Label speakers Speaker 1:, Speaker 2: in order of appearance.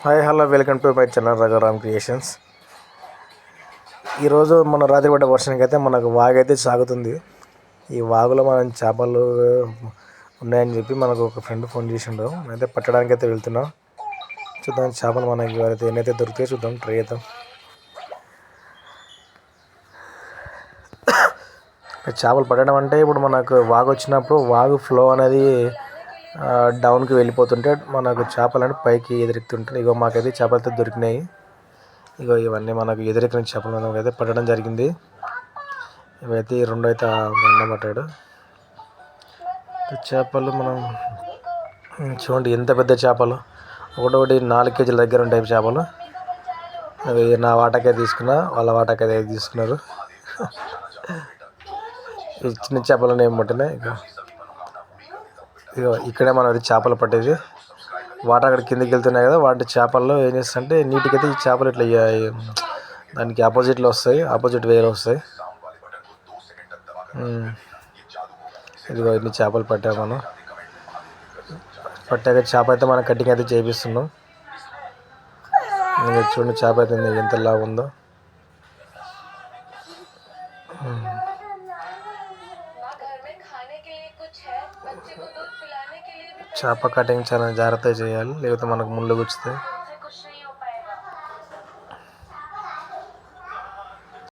Speaker 1: Hi hello welcome to my channel Raghuram creations. ఈరోజు మన రాత్రి పడ్డ వర్షానికి అయితే మనకు వాగైతే సాగుతుంది. ఈ వాగులో మనం చేపలు ఉన్నాయని చెప్పి మనకు ఒక ఫ్రెండ్ ఫోన్ చేసిండు. అయితే పట్టడానికి అయితే వెళ్తున్నాం. చూద్దాం చేపలు మనకి అయితే ఎన్నైతే దొరికితే చూద్దాం, ట్రై చేద్దాం. చేపలు పట్టడం అంటే ఇప్పుడు మనకు వాగు వచ్చినప్పుడు వాగు ఫ్లో అనేది డౌన్కి వెళ్ళిపోతుంటే మనకు చేపలు అంటే పైకి ఎదురెక్కుతుంటాయి. ఇగో మాకైతే చేపలతో దొరికినాయి. ఇగో ఇవన్నీ మనకు ఎదురెక్కిన చేపలు మనకైతే పట్టడం జరిగింది. ఇవైతే రెండు అయితే అన్న పట్టాడు. చేపలు మనం చూడండి ఎంత పెద్ద చేపలు, ఒకటొకటి 4 కేజీల దగ్గర ఉంటాయి చేపలు. అవి నా వాటాకే తీసుకున్నా, వాళ్ళ వాటాకే తీసుకున్నారు. ఈ చిన్న చేపలను ఏం పట్టినాయి. ఇక ఇక్కడే మనం అది చేపలు పట్టేది. వాటర్ అక్కడ కిందకి వెళ్తున్నాయి కదా, వాటి చేపల్లో ఏం చేస్తుంటే నీటికైతే ఈ చేపలు ఇట్లా దానికి ఆపోజిట్లో వస్తాయి, ఆపోజిట్ వేలో వస్తాయి. ఇదిగో ఇన్ని చేపలు పట్టాము మనం. పట్టాక చేప అయితే మనం కటింగ్ అయితే చేపిస్తున్నాం. చూడండి చేప అయితే ఎంత లాగా ఉందో. చేప కటింగ్ చాలా జాగ్రత్తగా చేయాలి, లేకపోతే మనకు ముళ్ళు గుచ్చుతాయి.